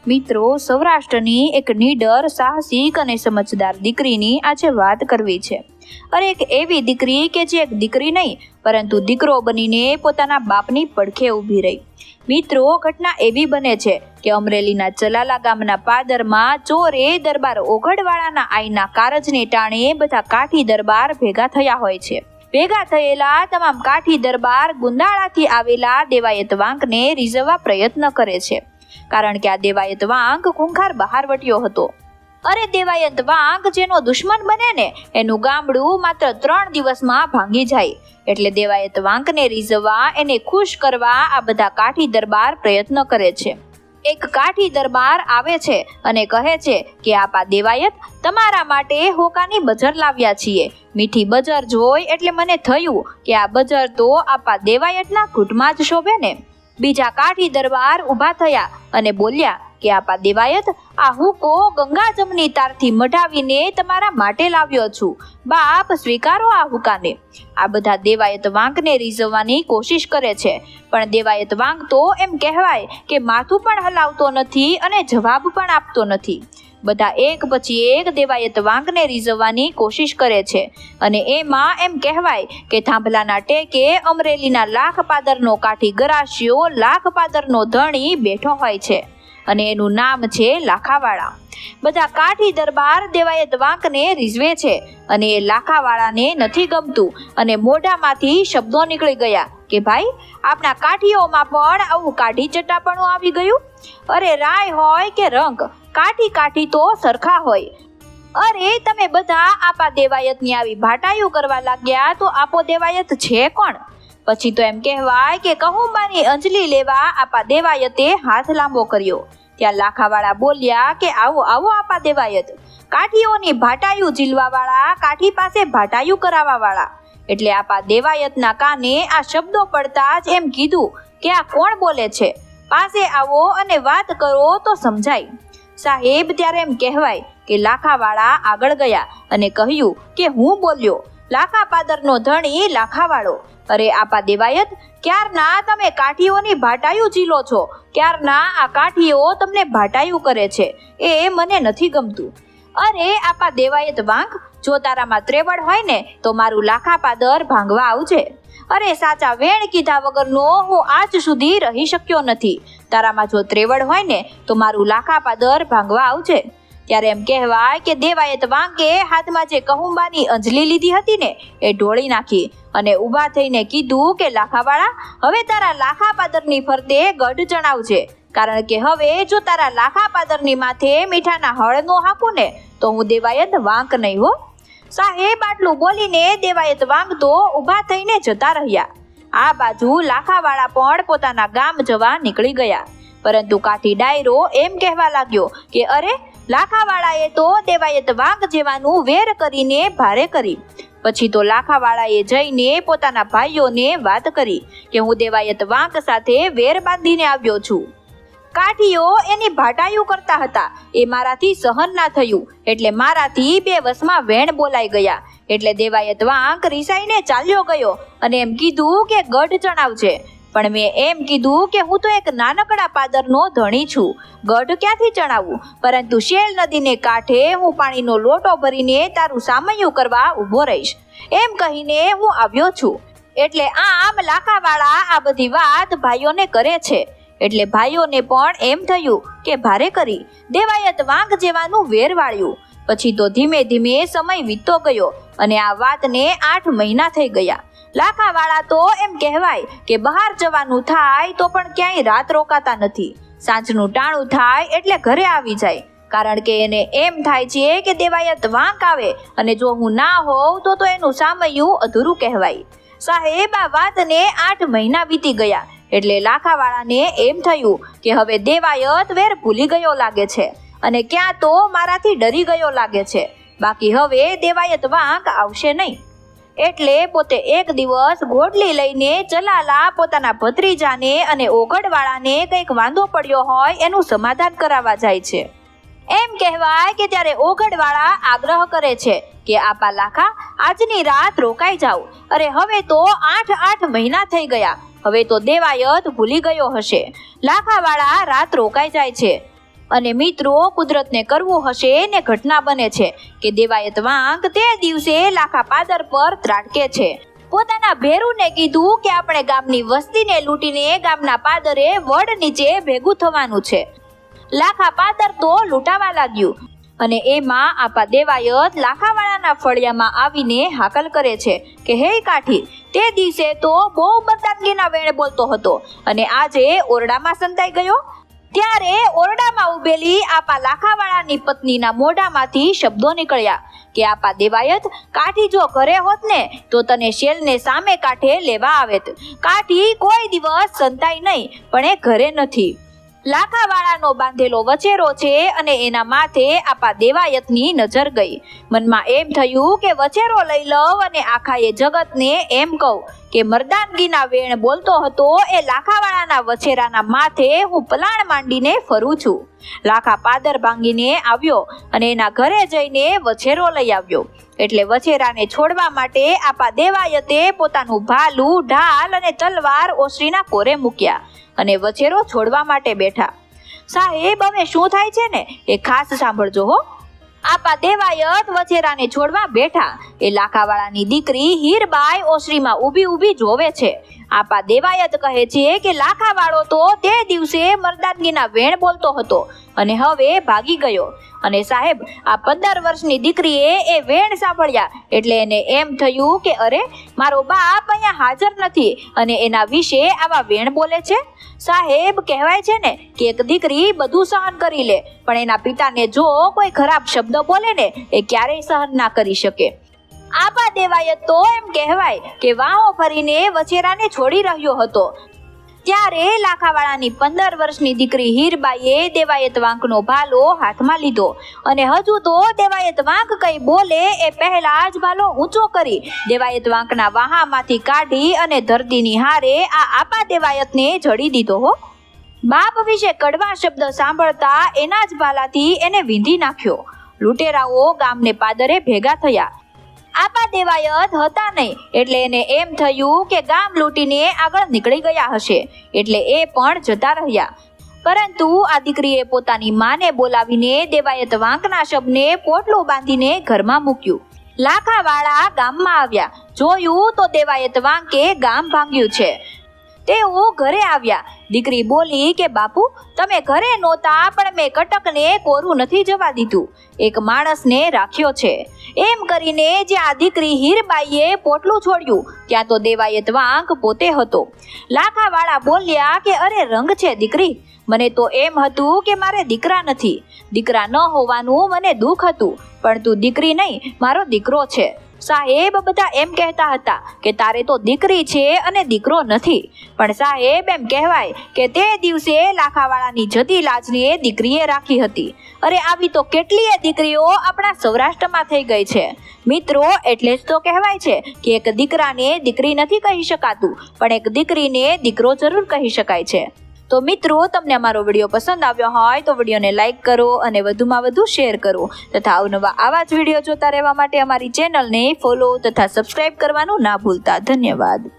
મિત્રો, સૌરાષ્ટ્રની એક નીડર, સાહસિક અને સમજદાર દીકરીની આજે વાત કરવી છે. અરે એક એવી દીકરી કે જે એક દીકરી નહીં પરંતુ દીકરો બનીને પોતાના બાપની પડખે ઊભી રહી. મિત્રો, ઘટના એવી બને છે કે અમરેલીના ચલાલા ગામના પાદરમાં ચોરે દરબાર ઓગડવાળાના આઈના કારજને ટાણે બધા કાઠી દરબાર ભેગા થયા હોય છે. ભેગા થયેલા તમામ કાઠી દરબાર ગુંદાળાથી આવેલા દેવાયત વાંકને રીઝવવા પ્રયત્ન કરે છે. કારણ કે આ દેવાયત વાંક ખૂંખાર બહારવટીયો હતો. અરે દેવાયત વાંક જેનો દુશ્મન બને ને એનું ગામડું માત્ર 3 દિવસમાં ભાંગી જાય. એટલે દેવાયત વાંકને રીઝવવા, એને ખુશ કરવા આ બધા કાઠી દરબાર પ્રયત્ન કરે છે. એક કાઠી દરબાર આવે છે અને કહે છે કે આપા દેવાયત, તમારા માટે હોકાની બજર લાવ્યા છીએ. મીઠી બજર જોઈ એટલે મને થયું કે આ બજર તો આપા દેવાયતના ઘૂંટમાં જ શોભે ને. બીજા કાઠી દરબાર ઊભા થયા અને બોલ્યા કે આપા દેવાયત, આ હુકો ગંગા જમની તારથી મઢાવીને તમારા માટે લાવ્યો છું. બાપ, સ્વીકારો આ હુકાને. આ બધા દેવાયત વાંકને રીઝવવાની કોશિશ કરે છે, પણ દેવાયત વાંક તો એમ કહેવાય કે માથું પણ હલાવતો નથી અને જવાબ પણ આપતો નથી. બધા એક પછી એક દેવાયત વાંકને રીઝવવાની કોશિશ કરે છે અને એમાં એમ કહેવાય કે થાંભલાના ટેકે અમરેલીના લાખપાદરનો કાઠી ગરાશિયો, લાખપાદરનો ધણી બેઠો હોય છે અને એનું નામ છે લાખાવાળા. બધા કાઠી દરબાર દેવાયત વાંકને રીઝવે છે અને એ લાખાવાળાને નથી ગમતું અને મોઢામાંથી શબ્દો નીકળી ગયા કે ભાઈ, આપણા કાઠીઓમાં પણ આવું કાઠી ચટાપણું આવી ગયું. અરે રાય હોય કે રંગ, કાઠી કાઠી તો સરખા હોય. અરે તમે બધા આપા દેવાયતની આવી ભાટાયું કરવા લાગ્યા તો આપો દેવાયત છે કોણ? પછી તો એમ કહેવાય કે કહુંબાની અંજલી લેવા આપા દેવાયતે હાથ લાંબો કર્યો. ત્યાં લાખાવાળા બોલ્યા કે આવો આવો આપા દેવાયત, કાઠીઓની ભાટાયું ઝીલવાવાળા, કાઠી પાસે ભાટાયું કરાવવાવાળા. એટલે આપા દેવાયતના કાને આ શબ્દો પડતા જ એમ કીધું કે આ કોણ બોલે છે? પાસે આવો અને વાત કરો તો સમજાય. સાહેબ, ત્યારે એમ કહેવાય કે લાખાવાળા આગળ ગયા અને કહ્યું કે હું બોલ્યો, લાખાપાદરનો ધણી લાખાવાળો. અરે આપા દેવાયત, ક્યારના તમે કાઠીઓની ભાટાયું ઝીલો છો, ક્યારના આ કાઠીઓ તમને ભાટાયું કરે છે, એ મને નથી ગમતું. અરે આપા દેવાયત વાંક, જો તારામાં ત્રેવડ હોય ને તો મારું લાખાપાદર ભાંગવા આવજે. અરે સાચા વેણ કીધા વગરનો હું આજ સુધી રહી શક્યો નથી. તારામાં જો ત્રેવડ હોય ને તો મારું લાખાપાદર ભાંગવા આવજે. ત્યારે એમ કહેવાય કે દેવાયત વાંકે હાથમાં જે કહુંબાની અંજલી લીધી હતી ને એ ઢોળી નાખી અને ઊભા થઈને કીધું કે લાખાવાળા, હવે તારા લાખાપાદરની ફરતે ગઢ ચણાવજે. કારણ કે હવે જો તારા લાખાપાદરની માથે મીઠાના હળ નો હાકું ને તો હું દેવાયત વાંક નહીં હો. સાહેબ, આટલું બોલીને દેવાયત વાંક તો ઊભા થઈને જતા રહ્યા. આ બાજુ લાખાવાળા પણ પોતાના ગામ જવા નીકળી ગયા. પરંતુ કાઠી ડાયરો એમ કહેવા લાગ્યો કે અરે, લાખાવાળાએ તો દેવાયત વાંક જેવાનું વેર કરીને ભારે કરી. પછી તો લાખાવાળાએ જઈને પોતાના ભાઈઓને વાત કરી કે હું દેવાયત વાંક સાથે વેર બાંધીને આવ્યો છું. કાઠીઓ એની ભાટાયું કરતા હતા, એ મારાથી સહન ના થયું એટલે મારાથી 2 વસમાં વેણ બોલાઈ ગયા. એટલે દેવાયત વાંક રીસાઈને ચાલ્યો ગયો અને એમ કીધું કે ગઢ ચણાવજે. પણ મેં એમ કીધું કે હું તો એક નાનકડા પાદરનો ધણી છું, ગઢ ક્યાંથી ચણાવું? પરંતુ શેલ નદીને કાંઠે હું પાણીનો લોટો ભરીને તારું સામૈયું કરવા ઊભો રહીશ, એમ કહીને હું આવ્યો છું. એટલે આમ લાખાવાળા આ બધી વાત ભાઈઓને કરે છે. એટલે ભાઈઓને પણ એમ થયું કે ભારે કરી દેવાયત વાંક જેવાનું વેર વાળ્યું. પછી તો ધીમે ધીમે સમય વીતતો ગયો અને આ વાતને 8 મહિના થઈ ગયા. લાખાવાળા તો એમ કહેવાય કે બહાર જવાનું થાય તો પણ ક્યાંય રાત રોકાતા નથી. સાંજનું ટાણું થાય એટલે ઘરે આવી જાય. કારણ કે એને એમ થાય છે કે દેવાયત વાંક આવે અને જો હું ના હોઉં તો એનું સામૈયું અધૂરું કહેવાય. સાહેબ, આ વાતને 8 મહિના વીતી ગયા. એટલે લાખાવાળાને એમ થયું કે હવે દેવાયત વેર ભૂલી ગયો લાગે છે અને ક્યાં તો મારાથી ડરી ગયો લાગે છે. બાકી હવે દેવાયત વાંક આવશે નહીં. એટલે પોતે એક દિવસ ગોડલી લઈને ચલાલા પોતાના ભત્રીજાને અને ઓગડવાળાને કંઈક વાંધો પડ્યો હોય એનું સમાધાન કરાવવા જાય છે. એમ કહેવાય કે ત્યારે ઓગડવાળા આગ્રહ કરે છે કે આપા લાખા, આજની રાત રોકાઈ જાવ. અરે હવે તો 8 મહિના થઈ ગયા, હવે તો દેવાયત ભૂલી ગયો હશે. લાખાવાળા રાત રોકાઈ જાય છે. અને મિત્રો, કુદરતને કરવું હશે ને ઘટના બને છે કે દેવાયત વાંક તે દિવસે લાખા પાદર પર ત્રાટકે છે. પોતાના ભેરુને કીધું કે આપણે ગામની વસ્તીને લૂંટીને ગામના પાદરે વડ નીચે ભેગું થવાનું છે. લાખા પાદર તો લૂંટાવા લાગ્યું અને એમાં આપા દેવાયત લાખાવાળાના ફળિયામાં આવીને હાકલ કરે છે કે હે કાઠી, તે દિવસે તો બહુ મર્દાનગીના વેણ બોલતો હતો અને આજે ઓરડામાં સંતાઈ ગયો. ત્યારે ઓરડામાં ઉભેલી આપા લાખાવાળાની પત્નીના મોઢામાંથી શબ્દો નીકળ્યા કે આપા દેવાયત, કાઠી જો ઘરે હોત ને તો તને શેલને સામે કાંઠે લેવા આવેત. કાઠી કોઈ દિવસ સંતાઈ નહીં, પણ એ ઘરે નથી. લાખાવાળાનો બાંધેલો વચેરો છે અને એના માથે આપા દેવાયતની નજર ગઈ. મનમાં એમ થયું કે વચેરો લઈ લઉં અને આખાએ જગતને એમ કહું કે મર્દાનગીના વેણ બોલતો હતો એ લાખાવાળાના વચેરાના માથે હું પલાણ માંડીને ફરું છું. લાખા પાદર ભાંગીને આવ્યો અને એના ઘરે જઈને વચેરો લઈ આવ્યો. એટલે વચેરાને છોડવા માટે આપા દેવાયતે પોતાનું ભાલું, ઢાલ અને તલવાર ઓસરીના કોરે મૂક્યા અને વચેરો છોડવા માટે બેઠા. સાહેબ, હવે શું થાય છે ને એ ખાસ સાંભળજો હો. આપા દેવાયત વચેરાને છોડવા બેઠા એ લાખાવાળાની દીકરી હીરબાઈ ઓસરીમાં ઊભી જોવે છે. આપા દેવાયત કહે છે કે લાખાવાળો તો તે દિવસે મર્દાનગીના વેણ બોલતો હતો અને હવે ભાગી ગયો. અને સાહેબ, આ 15 વર્ષની દીકરીએ એ વેણ સાંભળ્યા એટલે એને એમ થયું કે અરે, મારો બાપ અહીંયા હાજર નથી અને એના વિશે આવા વેણ બોલે છે. સાહેબ, કહેવાય છે ને કે એક દીકરી બધું સહન કરી લે, પણ એના પિતાને જો કોઈ ખરાબ શબ્દ બોલે ને એ ક્યારેય સહન ના કરી શકે. આપા દેવાયત તો એમ કહેવાય કે વાહો ફરીને વચેરાને છોડી રહ્યો હતો. ત્યારે લાખાવાળાની 15 વર્ષની દીકરી હીરબાઈએ દેવાયત વાંકનો ભાલો હાથમાં લીધો અને હજુ તો દેવાયત વાંક કઈ બોલે એ પહેલા જ ભાલો ઊંચો કરી દેવાયત વાંકના વાહામાંથી કાઢી અને ધરતીની હારે આ આપા દેવાયતને જડી દીધો હો. બાપ વિશે કડવા શબ્દ સાંભળતા એના જ ભાલાથી એને વીંધી નાખ્યો. લૂંટેરાઓ ગામને પાદરે ભેગા થયા. આપા દેવાયત હતા નહીં એટલે એને એમ થયું કે ગામ લૂંટીને આગળ નીકળી ગયા હશે એટલે એ પણ જતા રહ્યા. પરંતુ આ દીકરીએ પોતાની માને બોલાવીને દેવાયત વાંકના શબને પોટલું બાંધીને ઘરમાં મૂક્યું. લાખાવાળા ગામમાં આવ્યા. જોયું તો દેવાયત વાંકે ગામ ભાંગ્યું છે. તેઓ ઘરે આવ્યા. દીકરી બોલી કે બાપુ, તમે ઘરે નહોતા પણ મેં કટકને કોરું નથી જવા દીધું, એક માણસને રાખ્યો છે. એમ કરીને જ્યાં દીકરી હીરબાઈએ પોટલું છોડ્યું ત્યાં તો દેવાયત વાંક પોતે હતો. લાખાવાળા બોલ્યા કે અરે રંગ છે દીકરી, મને તો એમ હતું કે મારે દીકરા નથી. દીકરા ન હોવાનું મને દુઃખ હતું, પણ તું દીકરી નહીં, મારો દીકરો છે. સાહેબ, બધા એમ કહેતા હતા કે તારે તો દીકરી છે અને દીકરો નથી, પણ સાહેબ એમ કહેવાય કે તે દિવસે લાખાવાળાની જતી લાજને દીકરીએ રાખી હતી. અરે, આવી તો કેટલીય દીકરીઓ આપણા સૌરાષ્ટ્રમાં થઈ ગઈ છે. મિત્રો, એટલે જ તો કહેવાય છે કે એક દીકરાને દીકરી નથી કહી શકાતું, પણ એક દીકરીને દીકરો જરૂર કહી શકાય છે. તો મિત્રો, તમને અમારો વિડીયો પસંદ આવ્યો હોય તો વિડીયોને લાઈક કરો અને વધુમાં વધુ શેર કરો તથા અવનવા આવા જ વિડીયો જોતા રહેવા માટે અમારી ચેનલને ફોલો તથા સબસ્ક્રાઇબ કરવાનું ના ભૂલતા. ધન્યવાદ.